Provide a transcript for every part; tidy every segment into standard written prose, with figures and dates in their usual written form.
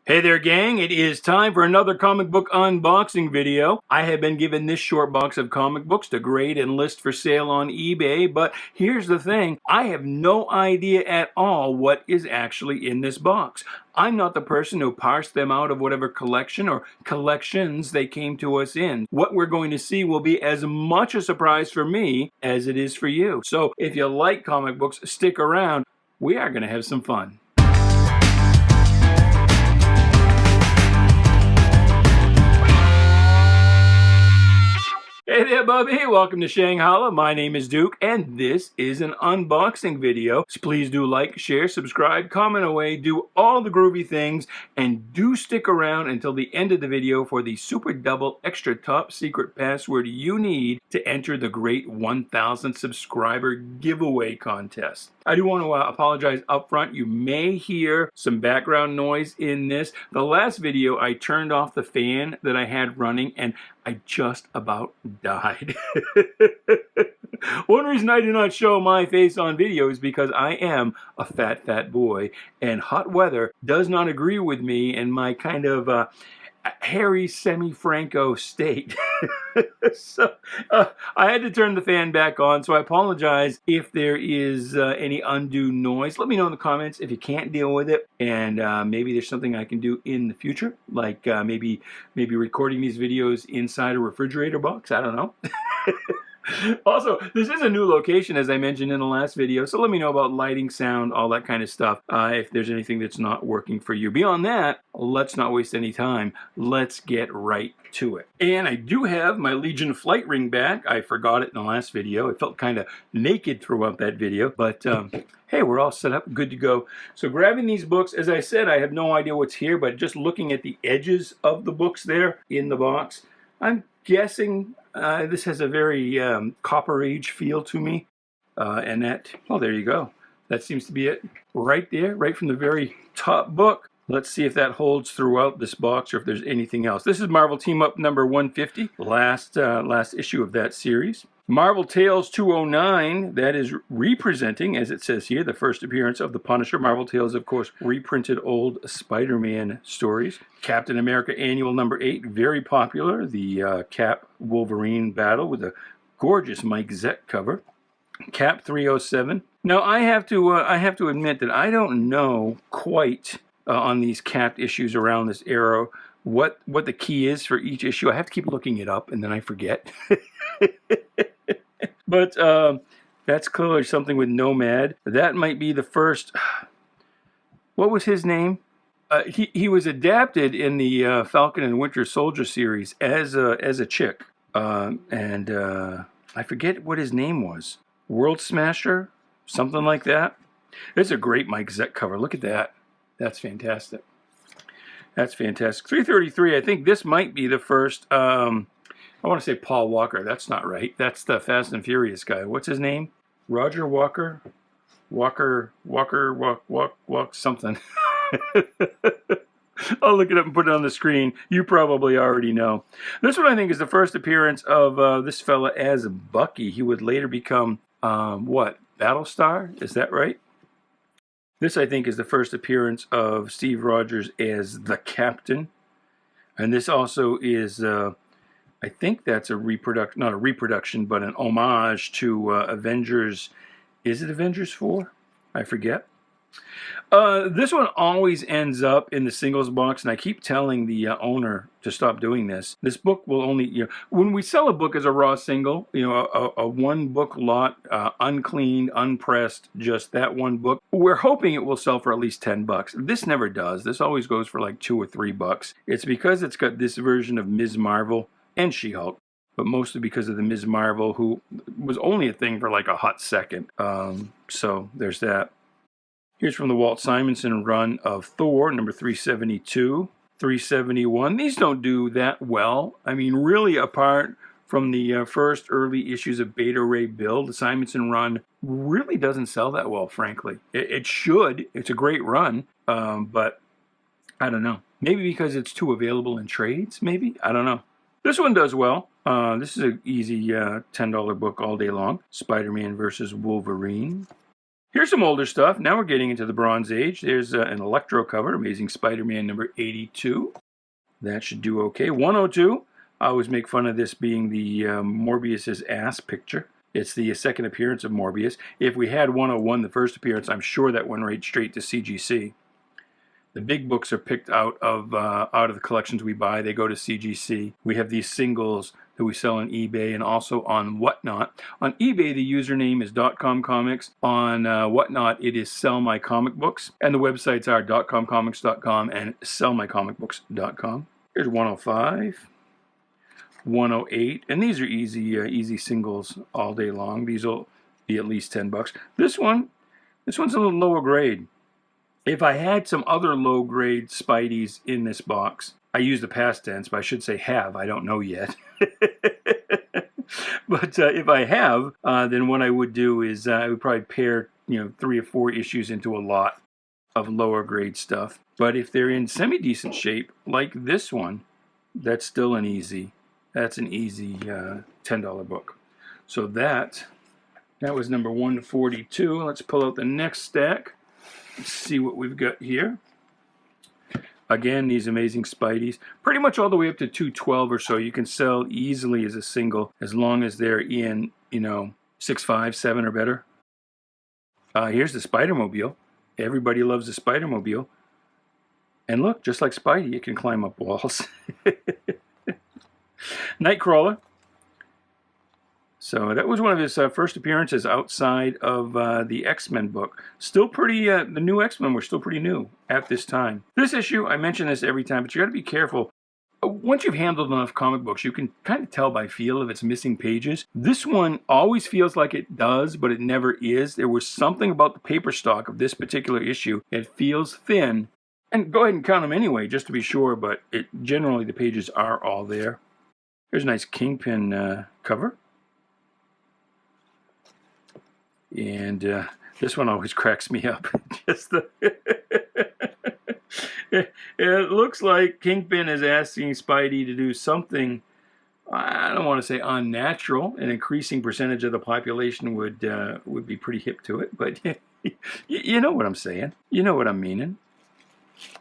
Hey there, gang. It is time for another comic book unboxing video. I have been given this short box of comic books to grade and list for sale on eBay, but here's the thing. I have no idea at all what is actually in this box. I'm not the person who parsed them out of whatever collection or collections they came to us in. What we're going to see will be as much a surprise for me as it is for you. So if you like comic books, stick around. We are going to have some fun. Hey there, Bubby. Welcome to Shanghalla. My name is Duke, and this is an unboxing video. So please do like, share, subscribe, comment away, do all the groovy things, and do stick around until the end of the video for the super double extra top secret password you need to enter the great 1,000 subscriber giveaway contest. I do want to apologize up front. You may hear some background noise in this. The last video, I turned off the fan that I had running, and I just about died. One reason I do not show my face on video is because I am a fat boy, and hot weather does not agree with me and my kind of hairy semi-Franco state. So I had to turn the fan back on, so I apologize if there is any undue noise. Let me know in the comments if you can't deal with it, and maybe there's something I can do in the future, like maybe recording these videos inside a refrigerator box. I don't know. Also, this is a new location, as I mentioned in the last video, so let me know about lighting, sound, all that kind of stuff, if there's anything that's not working for you. Beyond that, let's not waste any time. Let's get right to it. And I do have my Legion flight ring back. I forgot it in the last video. I felt kind of naked throughout that video, but hey, we're all set up, good to go. So grabbing these books, as I said, I have no idea what's here, but just looking at the edges of the books there in the box, I'm guessing this has a very Copper Age feel to me. And that, oh, there you go. That seems to be it right there, right from the very top book. Let's see if that holds throughout this box or if there's anything else. This is Marvel Team Up number 150, last issue of that series. Marvel Tales 209, that is representing, as it says here, the first appearance of the Punisher. Marvel Tales, of course, reprinted old Spider-Man stories. Captain America Annual number 8, very popular. The Cap Wolverine Battle with a gorgeous Mike Zeck cover. Cap 307. Now, I have to admit that I don't know quite on these Cap issues around this era what the key is for each issue. I have to keep looking it up, and then I forget. But that's clearly something with Nomad. That might be the first. What was his name? He was adapted in the Falcon and Winter Soldier series as a chick, and I forget what his name was. World Smasher, something like that. It's a great Mike Zeck cover. Look at that. That's fantastic. That's fantastic. 333. I think this might be the first. I want to say Paul Walker. That's not right. That's the Fast and Furious guy. What's his name? Roger Walker? Walker, something. I'll look it up and put it on the screen. You probably already know. This one, I think, is the first appearance of this fella as Bucky. He would later become, what? Battlestar? Is that right? This, I think, is the first appearance of Steve Rogers as the Captain. And this also is... I think that's a reproduction, not a reproduction, but an homage to Avengers. Is it Avengers 4? I forget. This one always ends up in the singles box, and I keep telling the owner to stop doing this. This book will only, when we sell a book as a raw single, a one book lot, uncleaned, unpressed, just that one book, we're hoping it will sell for at least $10. This never does. This always goes for like $2 or $3. It's because it's got this version of Ms. Marvel and She-Hulk, but mostly because of the Ms. Marvel, who was only a thing for like a hot second. So there's that. Here's from the Walt Simonson run of Thor, number 372, 371. These don't do that well. I mean, really, apart from the first early issues of Beta Ray Bill, the Simonson run really doesn't sell that well, frankly. It should. It's a great run, but I don't know. Maybe because it's too available in trades, maybe? I don't know. This one does well. This is an easy $10 book all day long. Spider-Man versus Wolverine. Here's some older stuff. Now we're getting into the Bronze Age. There's an Electro cover, Amazing Spider-Man number 82. That should do okay. 102. I always make fun of this being the Morbius's ass picture. It's the second appearance of Morbius. If we had 101, the first appearance, I'm sure that went right straight to CGC. The big books are picked out of the collections we buy. They go to CGC. We have these singles that we sell on eBay and also on Whatnot. On eBay, the username is .com Comics. On Whatnot, it is Sell My Comic Books. And the websites are .comcomics.com and sellmycomicbooks.com. Here's 105. 108, and these are easy singles all day long. These will be at least $10. This one's a little lower grade. If I had some other low grade Spideys in this box, I use the past tense, but I should say have. I don't know yet. But if I have, then what I would do is I would probably pair 3 or 4 issues into a lot of lower grade stuff. But if they're in semi decent shape, like this one, that's still an easy. That's an easy $10 book. So that was number 142. Let's pull out the next stack. Let's see what we've got here. Again, these amazing Spideys. Pretty much all the way up to 212 or so. You can sell easily as a single as long as they're in, 6, 5, 7 or better. Here's the Spider-Mobile. Everybody loves the Spider-Mobile. And look, just like Spidey, it can climb up walls. Nightcrawler. So that was one of his first appearances outside of the X-Men book. Still pretty, the new X-Men were still pretty new at this time. This issue, I mention this every time, but you got to be careful. Once you've handled enough comic books, you can kind of tell by feel if it's missing pages. This one always feels like it does, but it never is. There was something about the paper stock of this particular issue. It feels thin. And go ahead and count them anyway, just to be sure, but generally the pages are all there. Here's a nice Kingpin cover. And this one always cracks me up. Just it looks like Kingpin is asking Spidey to do something, I don't want to say unnatural. An increasing percentage of the population would be pretty hip to it, but you know what I'm saying. You know what I'm meaning.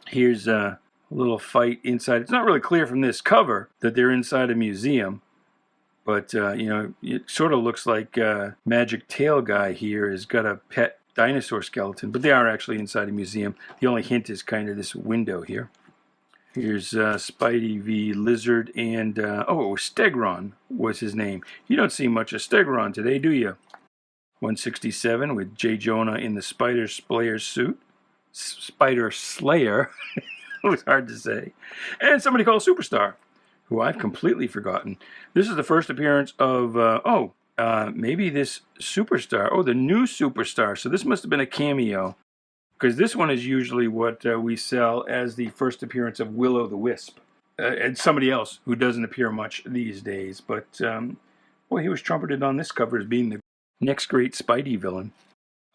Here's a little fight inside. It's not really clear from this cover that they're inside a museum, but it sort of looks like Magic Tail Guy here has got a pet dinosaur skeleton, but they are actually inside a museum. The only hint is kind of this window here. Here's Spidey v. Lizard, and Stegron was his name. You don't see much of Stegron today, do you? 167 with J. Jonah in the Spider Slayer suit. Spider Slayer. It was hard to say. And somebody called Superstar, who I've completely forgotten. This is the first appearance of, maybe this Superstar. Oh, the new Superstar. So this must have been a cameo, because this one is usually what we sell as the first appearance of Will-O-the-Wisp. And somebody else who doesn't appear much these days. But, he was trumpeted on this cover as being the next great Spidey villain.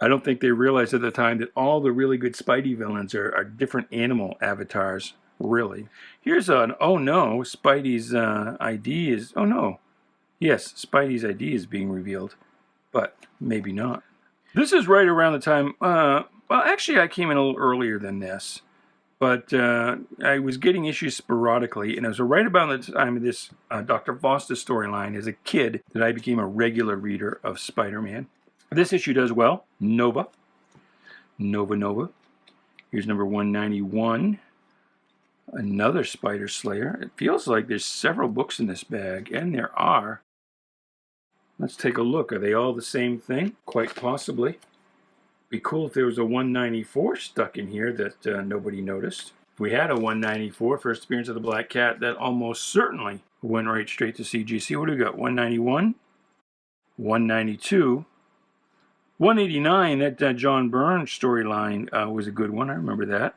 I don't think they realized at the time that all the really good Spidey villains are different animal avatars, really. Here's an, Spidey's ID is, yes, Spidey's ID is being revealed, but maybe not. This is right around the time, actually I came in a little earlier than this, but I was getting issues sporadically, and it was right about the time of this Dr. Foster storyline as a kid that I became a regular reader of Spider-Man. This issue does well. Nova. Here's number 191. Another Spider Slayer. It feels like there's several books in this bag, and there are. Let's take a look. Are they all the same thing? Quite possibly. Be cool if there was a 194 stuck in here that nobody noticed. If we had a 194, first appearance of the Black Cat, that almost certainly went right straight to CGC. What do we got? 191, 192. 189, that John Byrne storyline was a good one. I remember that.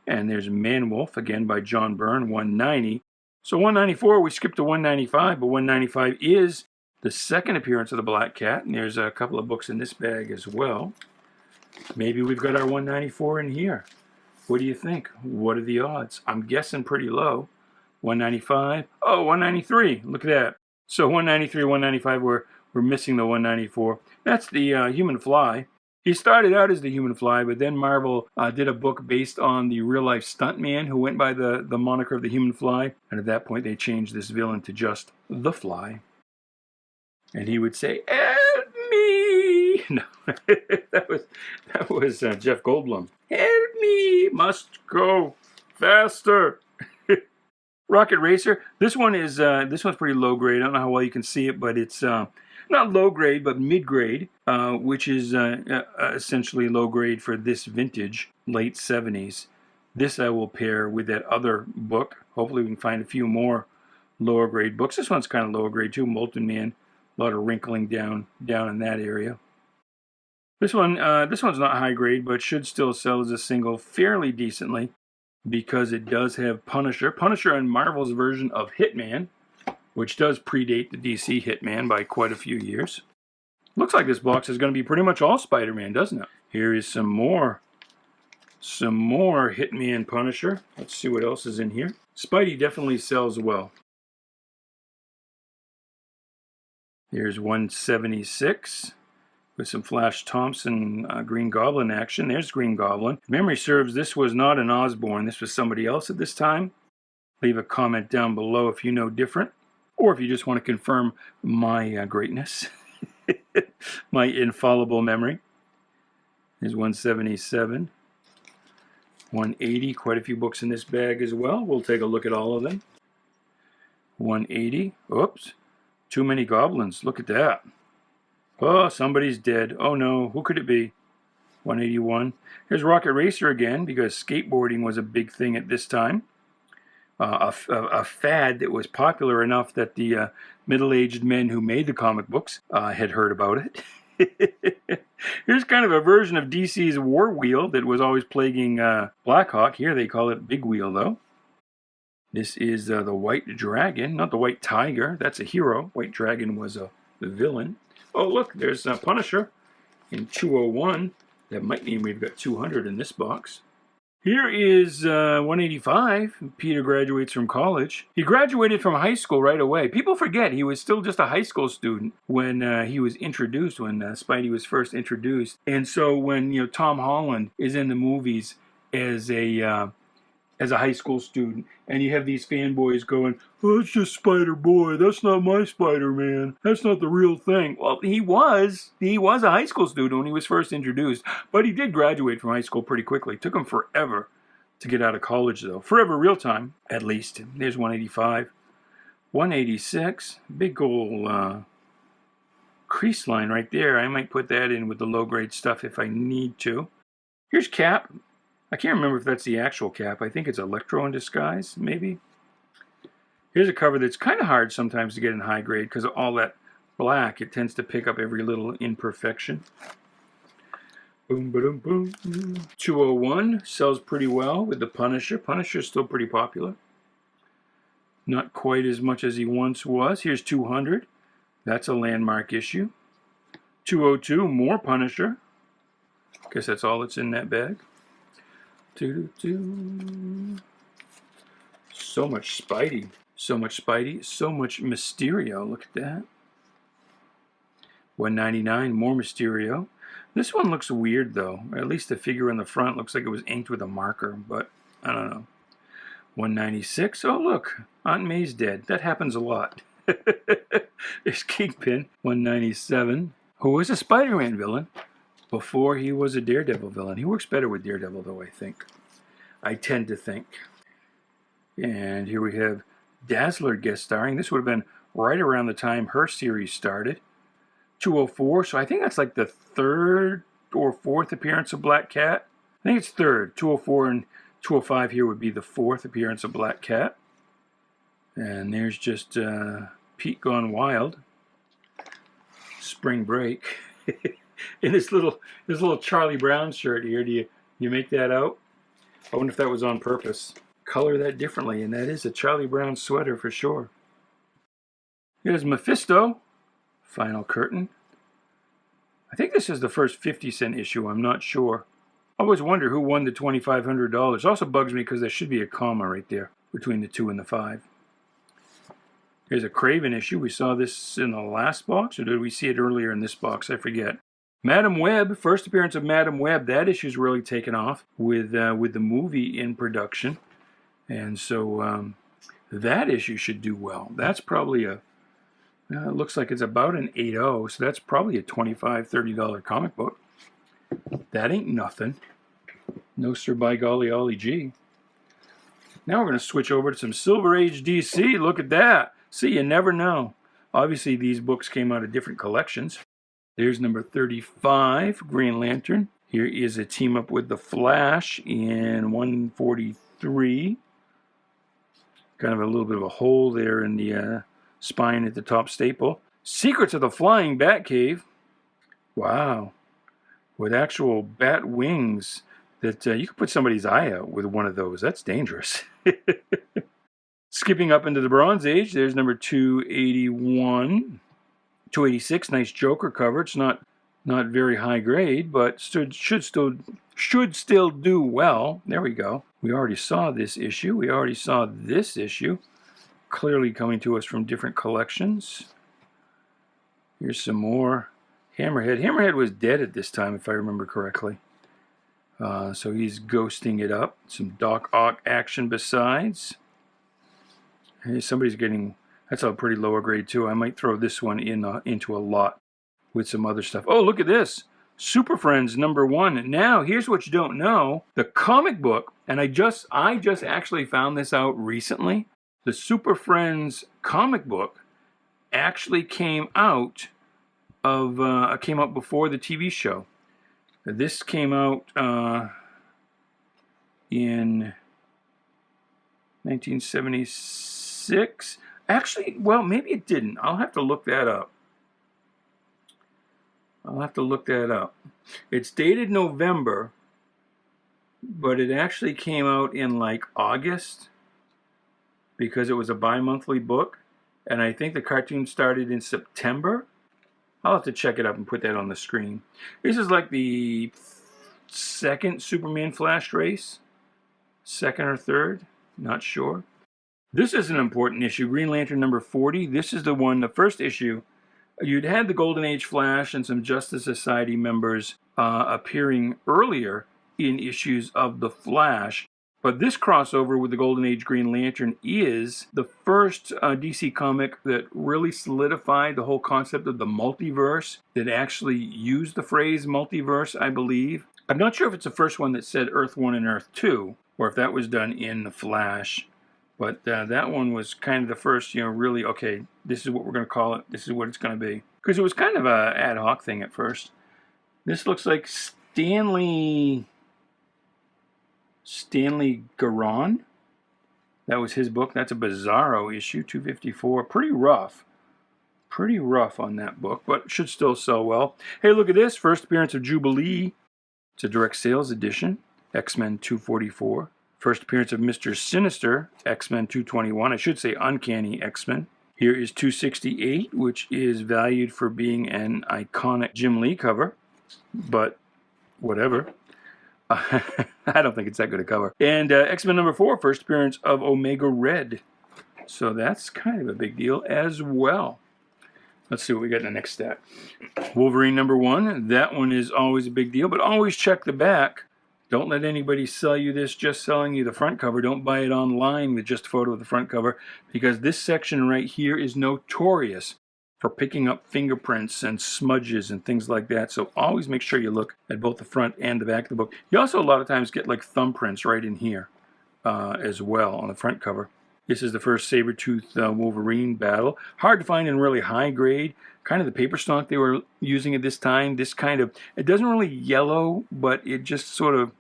And there's Man-Wolf, again by John Byrne, 190. So 194, we skipped to 195, but 195 is the second appearance of the Black Cat. And there's a couple of books in this bag as well. Maybe we've got our 194 in here. What do you think? What are the odds? I'm guessing pretty low. 195. Oh, 193. Look at that. So 193, 195, we're missing the 194. That's the Human Fly. He started out as the Human Fly, but then Marvel did a book based on the real-life stuntman who went by the moniker of the Human Fly. And at that point, they changed this villain to just the Fly. And he would say, "Help me!" No, that was Jeff Goldblum. "Help me! Must go faster." Rocket Racer. This one's pretty low grade. I don't know how well you can see it, but it's not low grade, but mid grade, which is essentially low grade for this vintage, late 70s. This I will pair with that other book. Hopefully we can find a few more lower grade books. This one's kind of lower grade too, Molten Man. A lot of wrinkling down in that area. This one's not high grade, but should still sell as a single fairly decently because it does have Punisher. Punisher and Marvel's version of Hitman, which does predate the DC Hitman by quite a few years. Looks like this box is going to be pretty much all Spider-Man, doesn't it? Here is some more Hitman Punisher. Let's see what else is in here. Spidey definitely sells well. Here's 176 with some Flash Thompson Green Goblin action. There's Green Goblin. If memory serves, this was not an Osborn. This was somebody else at this time. Leave a comment down below if you know different, or if you just want to confirm my greatness, my infallible memory. There's 177. 180, quite a few books in this bag as well. We'll take a look at all of them. 180. Oops. Too many goblins. Look at that. Oh, somebody's dead. Oh no, who could it be? 181. Here's Rocket Racer again, because skateboarding was a big thing at this time. A fad that was popular enough that the middle-aged men who made the comic books had heard about it. Here's kind of a version of DC's War Wheel that was always plaguing Blackhawk. Here they call it Big Wheel, though. This is the White Dragon, not the White Tiger. That's a hero. White Dragon was the villain. Oh, look, there's Punisher in 201. That might mean we've got 200 in this box. Here is 185. Peter graduates from college. He graduated from high school right away. People forget he was still just a high school student when he was introduced, when Spidey was first introduced. And so when Tom Holland is in the movies as a high school student, and you have these fanboys going, "Oh, it's just Spider-Boy. That's not my Spider-Man. That's not the real thing." Well, he was a high school student when he was first introduced, but he did graduate from high school pretty quickly. It took him forever to get out of college, though. Forever real time, at least. There's 185. 186. Big old crease line right there. I might put that in with the low-grade stuff if I need to. Here's Cap. I can't remember if that's the actual Cap. I think it's Electro in disguise, maybe. Here's a cover that's kind of hard sometimes to get in high grade because of all that black. It tends to pick up every little imperfection. Boom, boom, boom. 201 sells pretty well with the Punisher. Punisher's still pretty popular. Not quite as much as he once was. Here's 200. That's a landmark issue. 202, more Punisher. Guess that's all that's in that bag. So much Spidey. So much Spidey. So much Mysterio. Look at that. 199. More Mysterio. This one looks weird, though. At least the figure in the front looks like it was inked with a marker, but I don't know. 196. Oh, look. Aunt May's dead. That happens a lot. There's Kingpin. 197. Who was a Spider-Man villain before he was a Daredevil villain. He works better with Daredevil, though, I think. I tend to think. And here we have Dazzler guest starring. This would have been right around the time her series started. 204, so I think that's like the third or fourth appearance of Black Cat. I think it's third. 204 and 205 here would be the fourth appearance of Black Cat. And there's just Pete Gone Wild. Spring Break. In this little Charlie Brown shirt here, do you make that out? I wonder if that was on purpose. Color that differently, and that is a Charlie Brown sweater for sure. Here's Mephisto. Final curtain. I think this is the first 50-cent issue. I'm not sure. I always wonder who won the $2,500. Also bugs me because there should be a comma right there between the 2 and the 5. Here's a Craven issue. We saw this in the last box, or did we see it earlier in this box? I forget. Madam Webb, first appearance of Madam Webb. That issue's really taken off with the movie in production. And so that issue should do well. That's probably it looks like it's about an 8.0, so that's probably a $25, $30 comic book. That ain't nothing. No sir, by golly, ollie gee. Now we're going to switch over to some Silver Age DC. Look at that. See, you never know. Obviously, these books came out of different collections. There's number 35, Green Lantern. Here is a team up with the Flash in 143. Kind of a little bit of a hole there in the spine at the top staple. Secrets of the Flying Batcave. Wow. With actual bat wings that you could put somebody's eye out with one of those. That's dangerous. Skipping up into the Bronze Age, there's number 281. 286, nice Joker cover. It's not very high grade, but should still do well. There we go. We already saw this issue. We already saw this issue. Clearly coming to us from different collections. Here's some more. Hammerhead. Hammerhead was dead at this time, if I remember correctly. So he's ghosting it up. Some Doc Ock action besides. Hey, somebody's getting... That's a pretty lower grade too. I might throw this one into a lot with some other stuff. Oh, look at this. Super Friends number 1. Now, here's what you don't know. The comic book, and I just actually found this out recently. The Super Friends comic book actually came out before the TV show. This came out in 1976. Actually, well, maybe it didn't. I'll have to look that up. It's dated November, but it actually came out in like August because it was a bi-monthly book. And I think the cartoon started in September. I'll have to check it up and put that on the screen. This is like the second Superman Flash race. Second or third, not sure. This is an important issue, Green Lantern number 40. This is the one, the first issue. You'd had the Golden Age Flash and some Justice Society members appearing earlier in issues of the Flash. But this crossover with the Golden Age Green Lantern is the first DC comic that really solidified the whole concept of the multiverse, that actually used the phrase multiverse, I believe. I'm not sure if it's the first one that said Earth 1 and Earth 2, or if that was done in the Flash. But that one was kind of the first, really, okay, this is what we're going to call it. This is what it's going to be. Because it was kind of an ad hoc thing at first. This looks like Stanley Garon. That was his book. That's a Bizarro issue, 254. Pretty rough on that book, but should still sell well. Hey, look at this. First appearance of Jubilee. It's a direct sales edition. X-Men 244. First appearance of Mr. Sinister, X-Men 221. I should say Uncanny X-Men. Here is 268, which is valued for being an iconic Jim Lee cover. But whatever. I don't think it's that good a cover. And X-Men number 4, first appearance of Omega Red. So that's kind of a big deal as well. Let's see what we got in the next stack. Wolverine number 1. That one is always a big deal, but always check the back. Don't let anybody sell you this just selling you the front cover. Don't buy it online with just a photo of the front cover, because this section right here is notorious for picking up fingerprints and smudges and things like that. So always make sure you look at both the front and the back of the book. You also a lot of times get like thumbprints right in here as well on the front cover. This is the first Saber-tooth Wolverine battle. Hard to find in really high grade. Kind of the paper stock they were using at this time. This kind of, it doesn't really yellow, but it just sort of,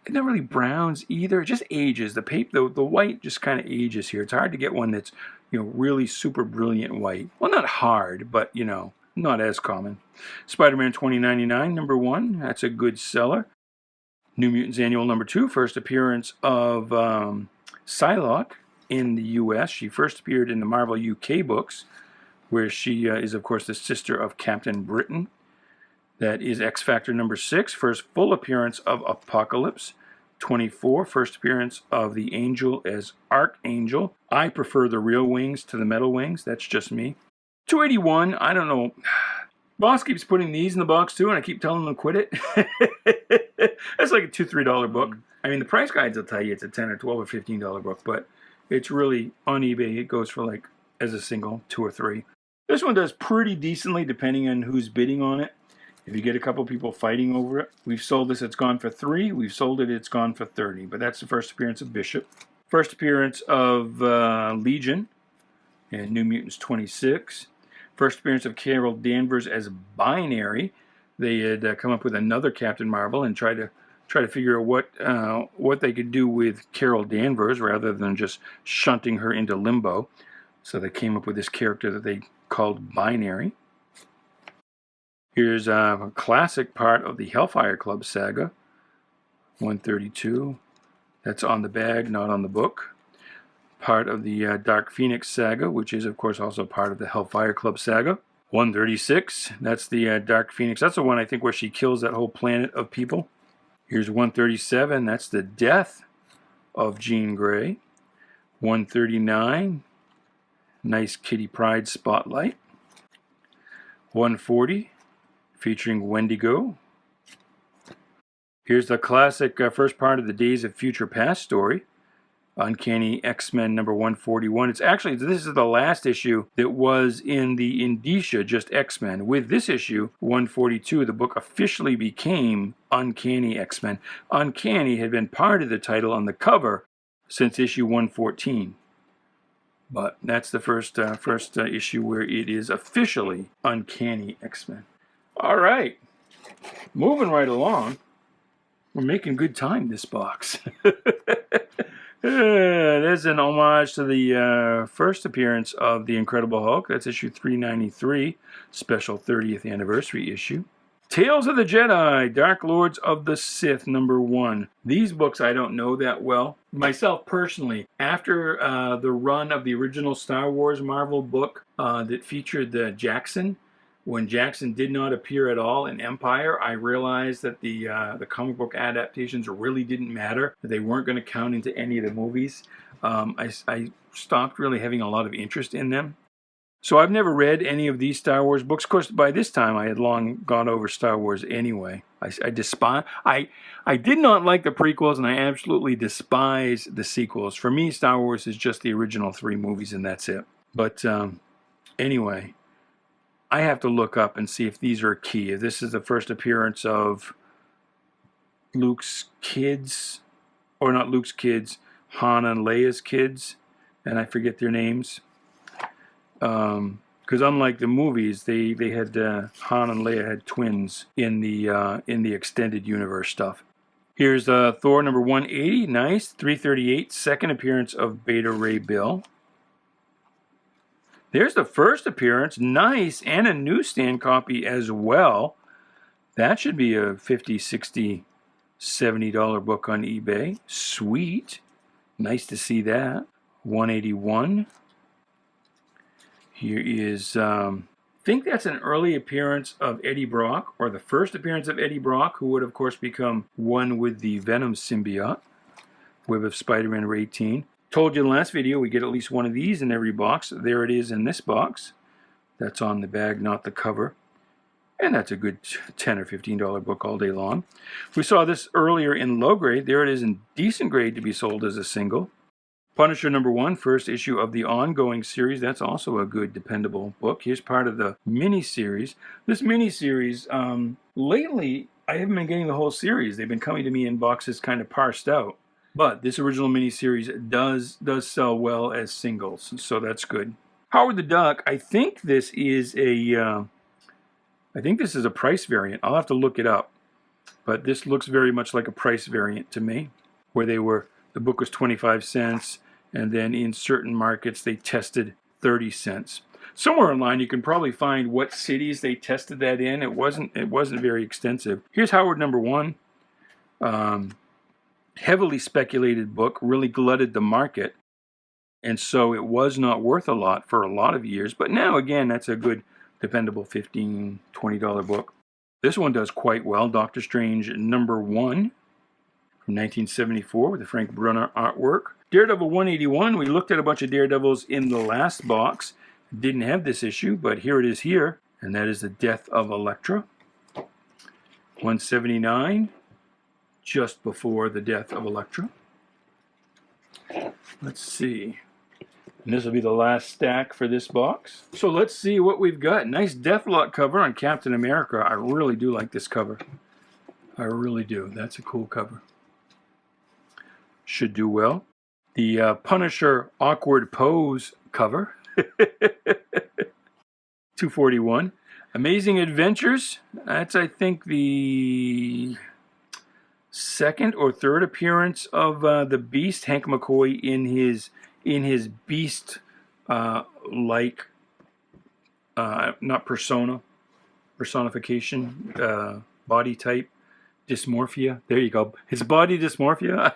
it not really browns either. It just ages. The paper, the white just kind of ages here. It's hard to get one that's, really super brilliant white. Well, not hard, but, not as common. Spider-Man 2099, number 1. That's a good seller. New Mutants Annual number 2. First appearance of Psylocke in the U.S. She first appeared in the Marvel UK books, where she is, of course, the sister of Captain Britain. That is X Factor number 6, first full appearance of Apocalypse. 24, first appearance of the Angel as Archangel. I prefer the real wings to the metal wings. That's just me. 281, I don't know. Boss keeps putting these in the box too, and I keep telling them to quit it. That's like a $2, $3 book. I mean, the price guides will tell you it's a $10 or $12 or $15 book, but it's really, on eBay, it goes for like, as a single, 2 or 3. This one does pretty decently depending on who's bidding on it. If you get a couple people fighting over it. We've sold this, it's gone for 3. We've sold it, it's gone for 30. But that's the first appearance of Bishop. First appearance of Legion and New Mutants 26. First appearance of Carol Danvers as Binary. They had come up with another Captain Marvel and tried to figure out what they could do with Carol Danvers rather than just shunting her into limbo. So they came up with this character that they called Binary. Here's a classic part of the Hellfire Club saga, 132. That's on the bag, not on the book. Part of the Dark Phoenix saga, which is, of course, also part of the Hellfire Club saga. 136, that's the Dark Phoenix. That's the one, I think, where she kills that whole planet of people. Here's 137, that's the death of Jean Grey. 139, nice Kitty Pryde spotlight. 140, featuring Wendigo. Here's the classic first part of the Days of Future Past story. Uncanny X-Men number 141. It's actually, this is the last issue that was in the indicia, just X-Men. With this issue, 142, the book officially became Uncanny X-Men. Uncanny had been part of the title on the cover since issue 114. But that's the first issue where it is officially Uncanny X-Men. All right. Moving right along. We're making good time, this box. There's an homage to the first appearance of the Incredible Hulk. That's issue 393, special 30th anniversary issue. Tales of the Jedi, Dark Lords of the Sith, number 1. These books I don't know that well. Myself personally, after the run of the original Star Wars Marvel book that featured Jackson, when Jackson did not appear at all in Empire, I realized that the comic book adaptations really didn't matter. They weren't going to count into any of the movies. I stopped really having a lot of interest in them. So I've never read any of these Star Wars books. Of course, by this time I had long gone over Star Wars anyway. I did not like the prequels, and I absolutely despise the sequels. For me, Star Wars is just the original 3 movies, and that's it. But anyway, I have to look up and see if these are key. If this is the first appearance of Luke's kids, or not Luke's kids, Han and Leia's kids, and I forget their names. Because unlike the movies, they had Han and Leia had twins in the extended universe stuff. Here's Thor number 180, nice. 338, second appearance of Beta Ray Bill. There's the first appearance, nice, and a newsstand copy as well. That should be a $50, $60, $70 book on eBay. Sweet. Nice to see that. 181. Here is, I think that's an early appearance of Eddie Brock, or the first appearance of Eddie Brock, who would, of course, become one with the Venom symbiote. Web of Spider-Man number 18. Told you in the last video we get at least one of these in every box. There it is in this box. That's on the bag, not the cover. And that's a good $10 or $15 book all day long. We saw this earlier in low grade. There it is in decent grade to be sold as a single. Punisher number 1, first issue of the ongoing series. That's also a good, dependable book. Here's part of the mini-series. This mini-series, lately, I haven't been getting the whole series. They've been coming to me in boxes kind of parsed out. But this original miniseries does sell well as singles, so that's good. Howard the Duck, I think this is a price variant. I'll have to look it up, but this looks very much like a price variant to me, where the book was 25 cents, and then in certain markets they tested 30 cents. Somewhere online you can probably find what cities they tested that in. It wasn't very extensive. Here's Howard number 1. Heavily speculated book, really glutted the market, and so it was not worth a lot for a lot of years, but now again that's a good dependable $15, $20 book. This one does quite well. Doctor Strange number 1 from 1974 with the Frank Brunner artwork. Daredevil 181, we looked at a bunch of Daredevils in the last box. Didn't have this issue, but here it is here. and that is the death of Elektra. 179, just before the death of Elektra. Let's see. And this will be the last stack for this box. So let's see what we've got. Nice Deathlok cover on Captain America. I really do like this cover. I really do. That's a cool cover. Should do well. The Punisher Awkward Pose cover. 241. Amazing Adventures. That's, I think, the second or third appearance of the Beast, Hank McCoy, in his Beast like not personification, body type dysmorphia. There you go. His body dysmorphia.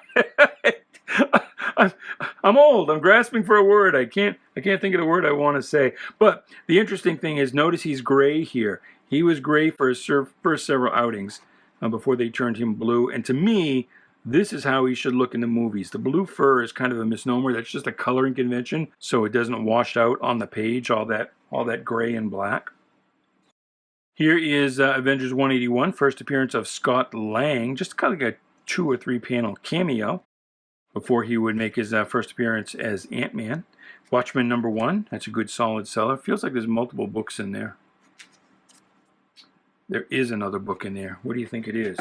I'm old. I'm grasping for a word. I can't think of the word I want to say. But the interesting thing is, notice he's gray here. He was gray for his first several outings before they turned him blue. And to me, this is how he should look in the movies. The blue fur is kind of a misnomer. That's just a coloring convention, so it doesn't wash out on the page, all that gray and black. Here is Avengers 181, first appearance of Scott Lang, just kind of like a 2 or 3 panel cameo before he would make his first appearance as Ant-Man. Watchmen number 1, that's a good solid seller. Feels like there's multiple books in there. There is another book in there. What do you think it is?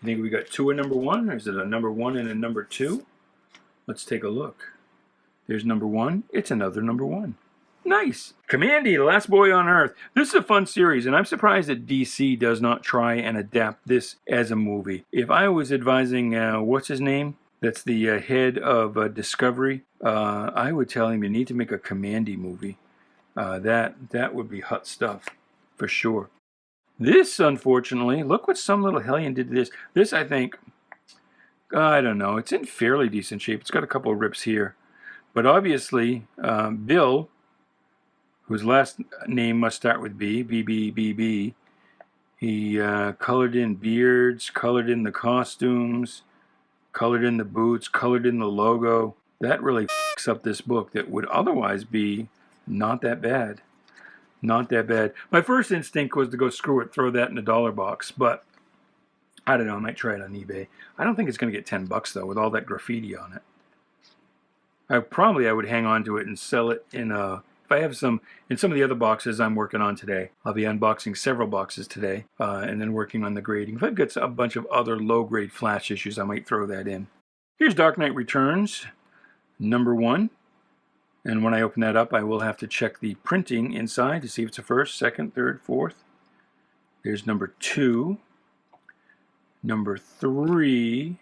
You think we got 2 in number 1, or is it a number 1 and a number 2? Let's take a look. There's number 1. It's another number 1. Nice. Kamandi, The Last Boy on Earth. This is a fun series, and I'm surprised that DC does not try and adapt this as a movie. If I was advising, what's his name? That's the head of Discovery. I would tell him you need to make a Kamandi movie. That would be hot stuff, for sure. This, unfortunately, look what some little hellion did to this. This, I think, I don't know. It's in fairly decent shape. It's got a couple of rips here. But obviously, Bill, whose last name must start with B, B, he colored in beards, colored in the costumes, colored in the boots, colored in the logo. That really f***s up this book that would otherwise be not that bad. Not that bad. My first instinct was to go screw it, throw that in the dollar box, but I don't know, I might try it on eBay. I don't think it's going to get $10 though, with all that graffiti on it. I would hang on to it and sell it in if I have some of the other boxes I'm working on today. I'll be unboxing several boxes today, and then working on the grading. If I've got a bunch of other low-grade Flash issues, I might throw that in. Here's Dark Knight Returns, number 1. And when I open that up, I will have to check the printing inside to see if it's a first, second, third, fourth. There's number 2. Number 3.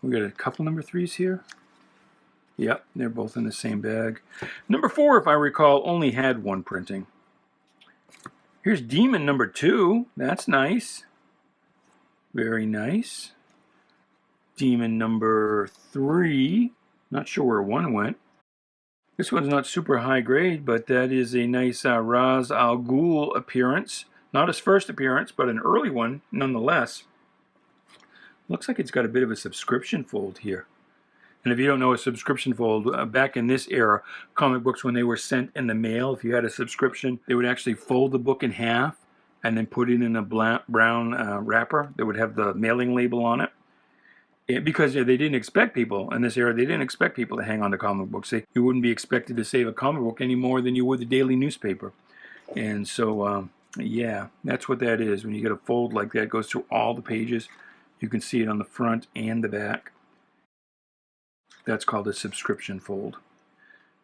We got a couple number 3s here. Yep, they're both in the same bag. Number 4, if I recall, only had 1 printing. Here's Demon number 2. That's nice. Very nice. Demon number 3. Not sure where 1 went. This one's not super high grade, but that is a nice Ra's al Ghul appearance. Not his first appearance, but an early one nonetheless. Looks like it's got a bit of a subscription fold here. And if you don't know a subscription fold, back in this era, comic books, when they were sent in the mail, if you had a subscription, they would actually fold the book in half and then put it in a brown wrapper that would have the mailing label on it. Because they didn't expect people in this era, they didn't expect people to hang on to comic books. You wouldn't be expected to save a comic book any more than you would the daily newspaper. And so, yeah, that's what that is. When you get a fold like that, it goes through all the pages. You can see it on the front and the back. That's called a subscription fold.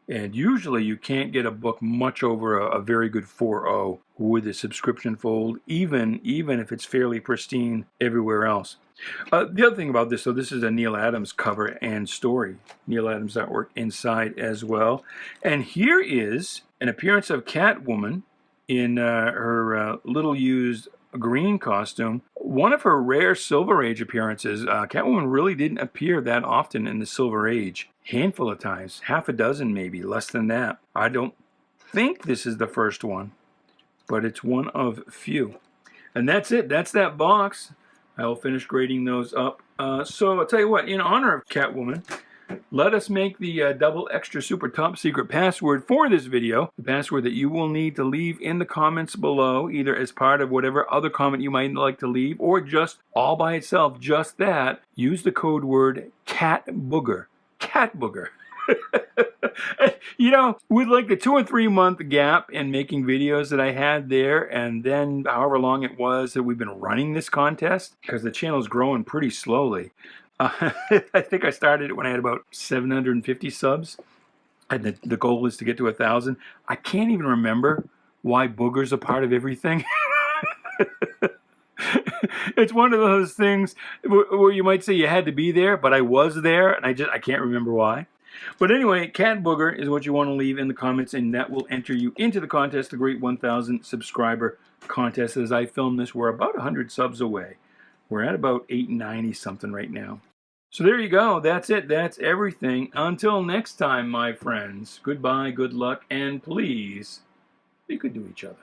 And usually you can't get a book much over a very good 4.0 with a subscription fold, even if it's fairly pristine everywhere else. The other thing about this, though, this is a Neil Adams cover and story. Neil Adams artwork inside as well. And here is an appearance of Catwoman in her little used green costume. One of her rare Silver Age appearances. Catwoman really didn't appear that often in the Silver Age. Handful of times, half a dozen maybe, less than that. I don't think this is the first one, but it's one of few. And that's it. That's that box. I will finish grading those up. So I'll tell you what, in honor of Catwoman, Let us make the double extra super top secret password for this video, the password that you will need to leave in the comments below, either as part of whatever other comment you might like to leave, or just all by itself, just that. Use the code word CATBOOGER. CATBOOGER. You know, with like the 2 or 3 month gap in making videos that I had there, and then however long it was that we've been running this contest, because the channel's growing pretty slowly. I think I started it when I had about 750 subs, and the goal is to get to 1,000. I can't even remember why boogers are part of everything. It's one of those things where you might say you had to be there, but I was there, and I can't remember why. But anyway, cat booger is what you want to leave in the comments, and that will enter you into the contest, the great 1,000 subscriber contest. As I film this, we're about 100 subs away. We're at about 890 something right now. So there you go. That's it. That's everything. Until next time, my friends. Goodbye, good luck, and please be good to each other.